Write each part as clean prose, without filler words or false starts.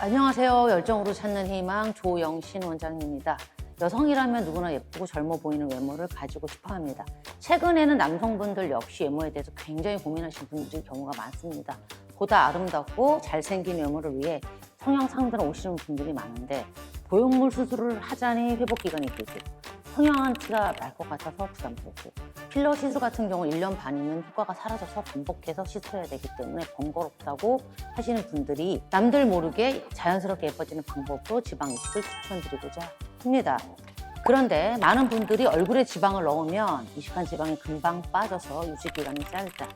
안녕하세요. 열정으로 찾는 희망 조영신 원장님입니다. 여성이라면 누구나 예쁘고 젊어 보이는 외모를 가지고 싶어 합니다. 최근에는 남성분들 역시 외모에 대해서 굉장히 고민하시는 분들이 경우가 많습니다. 보다 아름답고 잘생긴 외모를 위해 성형 상담을 오시는 분들이 많은데 보형물 수술을 하자니 회복 기간이 길고 성형한 티가 날 것 같아서 부담스럽고 필러 시술 같은 경우 1년 반이면 효과가 사라져서 반복해서 시술해야 되기 때문에 번거롭다고 하시는 분들이 남들 모르게 자연스럽게 예뻐지는 방법으로 지방 이식을 추천드리고자 합니다. 그런데 많은 분들이 얼굴에 지방을 넣으면 이식한 지방이 금방 빠져서 유지 기간이 짧다.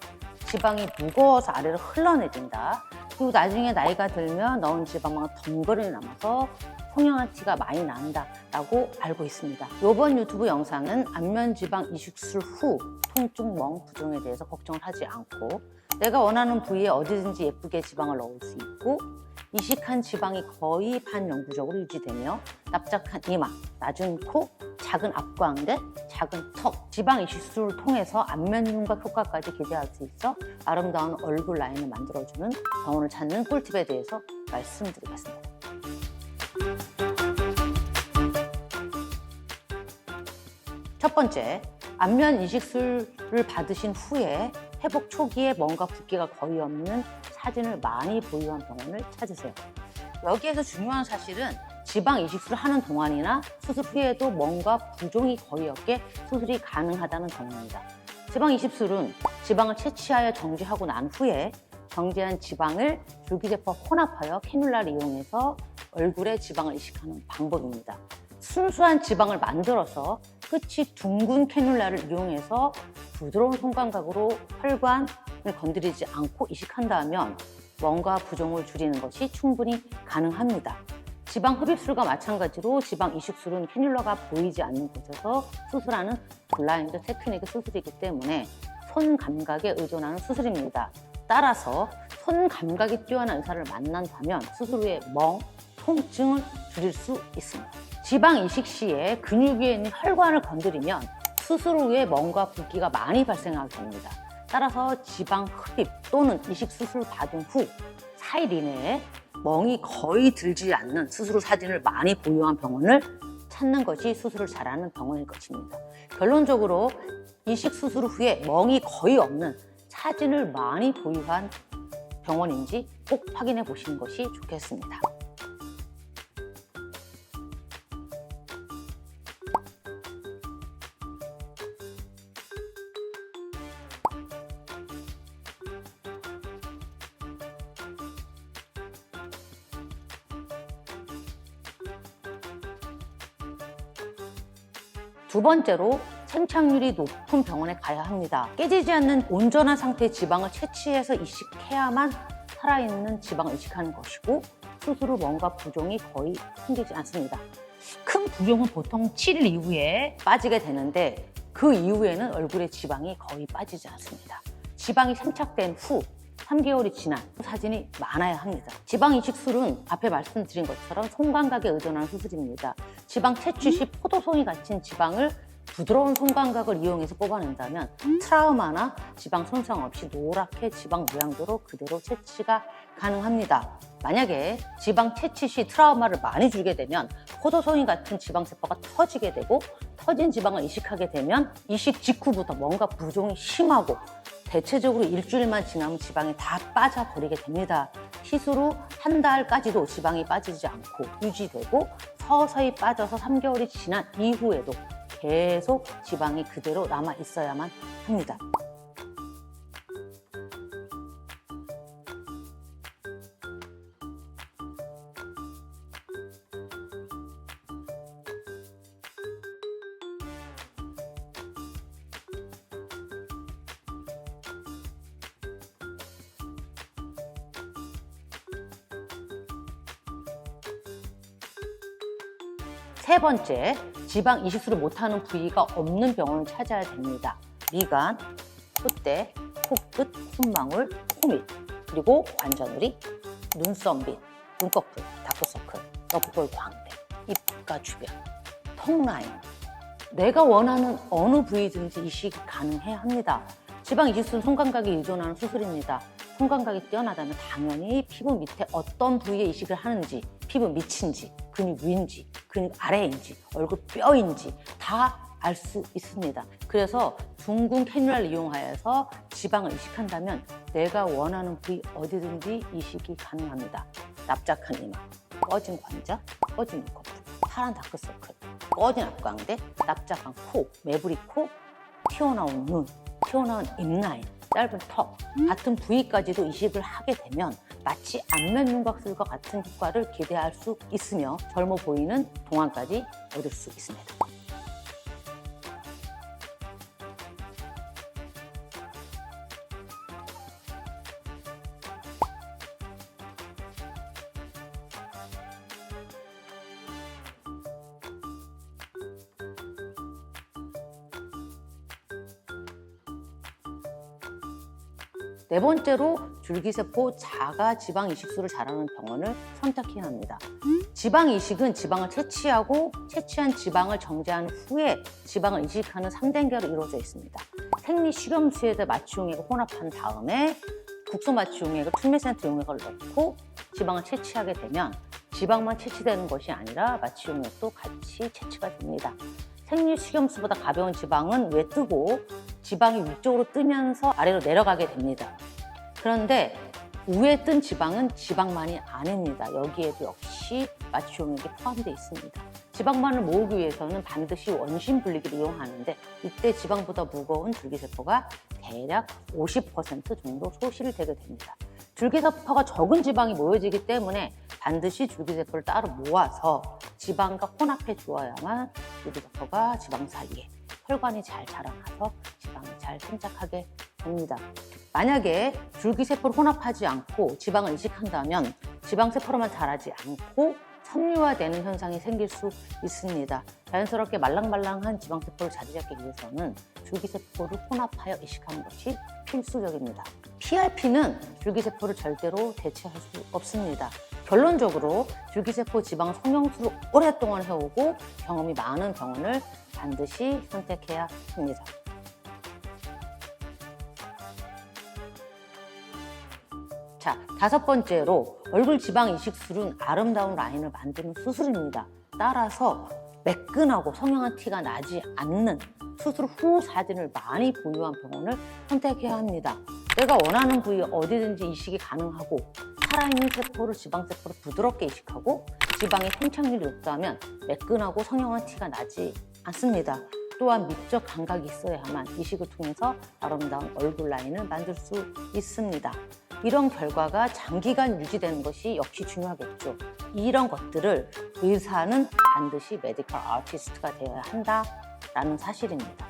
지방이 무거워서 아래로 흘러내린다. 그리고 나중에 나이가 들면 넣은 지방만 덩그러니 남아서 성형한 티가 많이 난다라고 알고 있습니다. 이번 유튜브 영상은 안면 지방 이식술 후 통증, 멍, 부종에 대해서 걱정을 하지 않고 내가 원하는 부위에 어디든지 예쁘게 지방을 넣을 수 있고 이식한 지방이 거의 반영구적으로 유지되며 납작한 이마, 낮은 코, 작은 앞광대, 작은 턱, 지방 이식술을 통해서 안면 윤곽 효과까지 기대할 수 있어 아름다운 얼굴 라인을 만들어주는 병원을 찾는 꿀팁에 대해서 말씀드리겠습니다. 첫 번째, 안면 이식술을 받으신 후에 회복 초기에 멍과 붓기가 거의 없는 사진을 많이 보유한 병원을 찾으세요. 여기에서 중요한 사실은 지방 이식술을 하는 동안이나 수술 후에도 멍과 부종이 거의 없게 수술이 가능하다는 점입니다. 지방 이식술은 지방을 채취하여 정지하고 난 후에 정지한 지방을 줄기세포와 혼합하여 캐뉼라를 이용해서 얼굴에 지방을 이식하는 방법입니다. 순수한 지방을 만들어서 끝이 둥근 캐뉼라를 이용해서 부드러운 손감각으로 혈관을 건드리지 않고 이식한다면 멍과 부종을 줄이는 것이 충분히 가능합니다. 지방 흡입술과 마찬가지로 지방 이식술은 캐뉼라가 보이지 않는 곳에서 수술하는 블라인드 테크닉 수술이기 때문에 손 감각에 의존하는 수술입니다. 따라서 손 감각이 뛰어난 의사를 만난다면 수술 후에 멍, 통증을 줄일 수 있습니다. 지방 이식 시에 근육 위에 있는 혈관을 건드리면 수술 후에 멍과 붓기가 많이 발생하게 됩니다. 따라서 지방 흡입 또는 이식 수술 받은 후 4일 이내에 멍이 거의 들지 않는 수술 후 사진을 많이 보유한 병원을 찾는 것이 수술을 잘하는 병원일 것입니다. 결론적으로 이식 수술 후에 멍이 거의 없는 사진을 많이 보유한 병원인지 꼭 확인해 보시는 것이 좋겠습니다. 두 번째로 생착률이 높은 병원에 가야 합니다. 깨지지 않는 온전한 상태의 지방을 채취해서 이식해야만 살아있는 지방을 이식하는 것이고 수술 후 멍과 부종이 거의 생기지 않습니다. 큰 부종은 보통 7일 이후에 빠지게 되는데 그 이후에는 얼굴에 지방이 거의 빠지지 않습니다. 지방이 생착된 후 3개월이 지난 사진이 많아야 합니다. 지방 이식술은 앞에 말씀드린 것처럼 손감각에 의존하는 수술입니다. 지방 채취 시 포도송이 갇힌 지방을 부드러운 손감각을 이용해서 뽑아낸다면 트라우마나 지방 손상 없이 노랗게 지방 모양대로 그대로 채취가 가능합니다. 만약에 지방 채취 시 트라우마를 많이 주게 되면 포도송이 같은 지방세포가 터지게 되고 터진 지방을 이식하게 되면 이식 직후부터 뭔가 부종이 심하고 대체적으로 일주일만 지나면 지방이 다 빠져버리게 됩니다. 시술 후 한 달까지도 지방이 빠지지 않고 유지되고 서서히 빠져서 3개월이 지난 이후에도 계속 지방이 그대로 남아 있어야만 합니다. 세 번째, 지방 이식술을 못하는 부위가 없는 병원을 찾아야 됩니다. 미간, 콧대, 코끝, 콧망울, 코밑, 그리고 관자놀이, 눈썹 밑, 눈꺼풀, 다크서클, 너프볼 광대, 입가 주변, 턱 라인. 내가 원하는 어느 부위든지 이식이 가능해야 합니다. 지방 이식술은 손감각에 의존하는 수술입니다. 손감각이 뛰어나다면 당연히 피부 밑에 어떤 부위에 이식을 하는지, 피부 밑인지, 근육 위인지, 근육 아래인지, 얼굴 뼈인지 다 알 수 있습니다. 그래서 둥근 캐뉼라를 이용하여서 지방을 이식한다면 내가 원하는 부위 어디든지 이식이 가능합니다. 납작한 이마, 꺼진 관자, 꺼진 눈꺼풀, 파란 다크서클, 꺼진 앞광대, 납작한 코, 매부리 코, 튀어나온 눈, 튀어나온 입라인, 짧은 턱 같은 부위까지도 이식을 하게 되면 마치 안면 윤곽술과 같은 효과를 기대할 수 있으며 젊어 보이는 동안까지 얻을 수 있습니다. 네 번째로 줄기세포 자가 지방 이식술을 잘하는 병원을 선택해야 합니다. 지방 이식은 지방을 채취하고 채취한 지방을 정제한 후에 지방을 이식하는 3단계로 이루어져 있습니다. 생리 식염수에다 마취용액을 혼합한 다음에 국소 마취용액을 2ml 용액을 넣고 지방을 채취하게 되면 지방만 채취되는 것이 아니라 마취용액도 같이 채취가 됩니다. 생리 식염수보다 가벼운 지방은 위에 뜨고 지방이 위쪽으로 뜨면서 아래로 내려가게 됩니다. 그런데 위에 뜬 지방은 지방만이 아닙니다. 여기에도 역시 마취용액이 포함되어 있습니다. 지방만을 모으기 위해서는 반드시 원심 분리기를 이용하는데 이때 지방보다 무거운 줄기세포가 대략 50% 정도 소실이 되게 됩니다. 줄기세포가 적은 지방이 모여지기 때문에 반드시 줄기세포를 따로 모아서 지방과 혼합해 주어야만 줄기세포가 지방 사이에 혈관이 잘 자라나서 지방이 잘 생착하게 됩니다. 만약에 줄기세포를 혼합하지 않고 지방을 이식한다면 지방세포로만 자라지 않고 섬유화되는 현상이 생길 수 있습니다. 자연스럽게 말랑말랑한 지방세포를 자리 잡기 위해서는 줄기세포를 혼합하여 이식하는 것이 필수적입니다. PRP는 줄기세포를 절대로 대체할 수 없습니다. 결론적으로 줄기세포 지방 성형술을 오랫동안 해오고 경험이 많은 병원을 반드시 선택해야 합니다. 자, 5번째로 얼굴 지방 이식술은 아름다운 라인을 만드는 수술입니다. 따라서 매끈하고 성형한 티가 나지 않는 수술 후 사진을 많이 보유한 병원을 선택해야 합니다. 내가 원하는 부위 어디든지 이식이 가능하고 살아있는 세포를 지방세포로 부드럽게 이식하고 지방의 생착률이 높다면 매끈하고 성형한 티가 나지 않습니다. 또한 미적 감각이 있어야만 이식을 통해서 아름다운 얼굴 라인을 만들 수 있습니다. 이런 결과가 장기간 유지되는 것이 역시 중요하겠죠. 이런 것들을 의사는 반드시 메디컬 아티스트가 되어야 한다라는 사실입니다.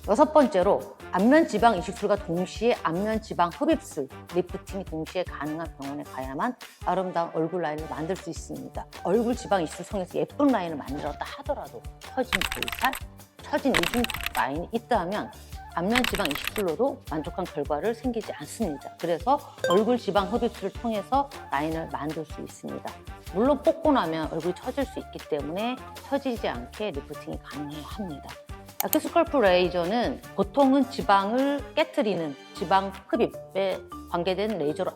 여섯 번째로 안면 지방 이식술과 동시에 안면 지방 흡입술, 리프팅이 동시에 가능한 병원에 가야만 아름다운 얼굴 라인을 만들 수 있습니다. 얼굴 지방 이식술 통해서 예쁜 라인을 만들었다 하더라도 처진 볼살, 처진 이중 라인이 있다면 안면 지방 이식술로도 만족한 결과를 생기지 않습니다. 그래서 얼굴 지방 흡입술을 통해서 라인을 만들 수 있습니다. 물론 뽑고 나면 얼굴이 처질 수 있기 때문에 처지지 않게 리프팅이 가능해야 합니다. 아큐스컬프 레이저는 보통은 지방을 깨트리는 지방 흡입에 관계된 레이저로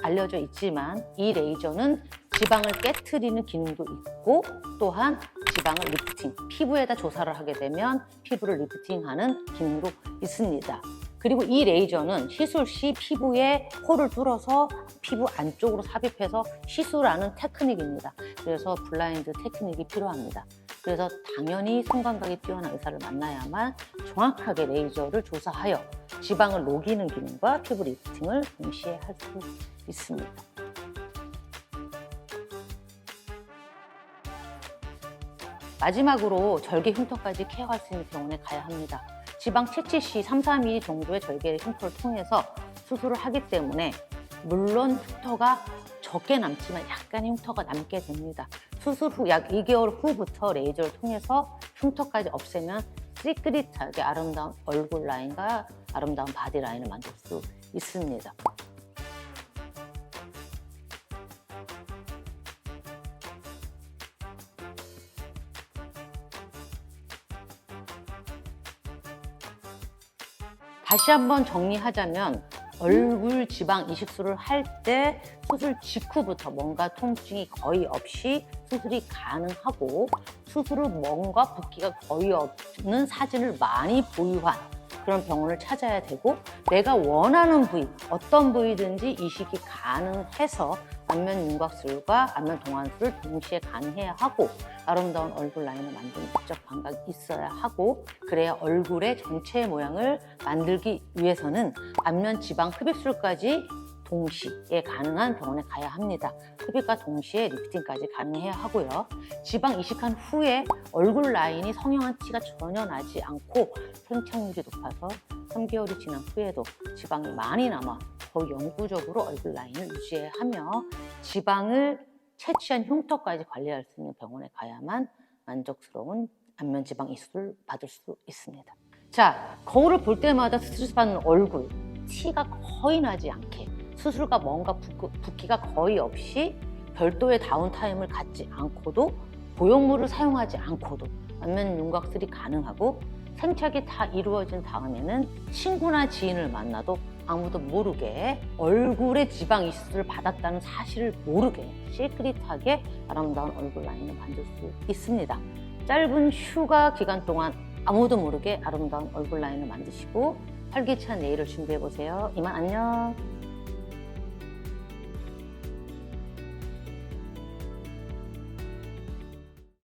알려져 있지만 이 레이저는 지방을 깨트리는 기능도 있고 또한 지방을 리프팅, 피부에다 조사를 하게 되면 피부를 리프팅하는 기능도 있습니다. 그리고 이 레이저는 시술 시 피부에 홀을 뚫어서 피부 안쪽으로 삽입해서 시술하는 테크닉입니다. 그래서 블라인드 테크닉이 필요합니다. 그래서 당연히 손감각이 뛰어난 의사를 만나야만 정확하게 레이저를 조사하여 지방을 녹이는 기능과 피부 리프팅을 동시에 할 수 있습니다. 마지막으로 절개 흉터까지 케어할 수 있는 병원에 가야 합니다. 지방 채취 시 3-4mm 정도의 절개 흉터를 통해서 수술을 하기 때문에 물론 흉터가 적게 남지만 약간의 흉터가 남게 됩니다. 수술 후 약 2개월 후부터 레이저를 통해서 흉터까지 없애면 시크릿하게 아름다운 얼굴 라인과 아름다운 바디 라인을 만들 수 있습니다. 다시 한번 정리하자면 얼굴 지방 이식술을 할 때 수술 직후부터 뭔가 통증이 거의 없이 수술이 가능하고 수술 후 뭔가 붓기가 거의 없는 사진을 많이 보유한 그런 병원을 찾아야 되고 내가 원하는 부위, 어떤 부위든지 이식이 가능해서 안면 윤곽술과 안면 동안술을 동시에 가능해야 하고 아름다운 얼굴 라인을 만드는 미적 감각이 있어야 하고 그래야 얼굴의 전체 모양을 만들기 위해서는 안면 지방 흡입술까지 동시에 가능한 병원에 가야 합니다. 흡입과 동시에 리프팅까지 가능해야 하고요. 지방 이식한 후에 얼굴 라인이 성형한 티가 전혀 나지 않고 생착률이 높아서 3개월이 지난 후에도 지방이 많이 남아 거의 영구적으로 얼굴 라인을 유지하며 지방을 채취한 흉터까지 관리할 수 있는 병원에 가야만 만족스러운 안면 지방 이식을 받을 수 있습니다. 자, 거울을 볼 때마다 스트레스 받는 얼굴, 티가 거의 나지 않게 수술과 뭔가 붓기가 거의 없이 별도의 다운타임을 갖지 않고도 보형물을 사용하지 않고도 안면 윤곽술이 가능하고 생착이 다 이루어진 다음에는 친구나 지인을 만나도 아무도 모르게 얼굴에 지방 이식술을 받았다는 사실을 모르게 시크릿하게 아름다운 얼굴 라인을 만들 수 있습니다. 짧은 휴가 기간 동안 아무도 모르게 아름다운 얼굴 라인을 만드시고 활기찬 내일을 준비해보세요. 이만 안녕.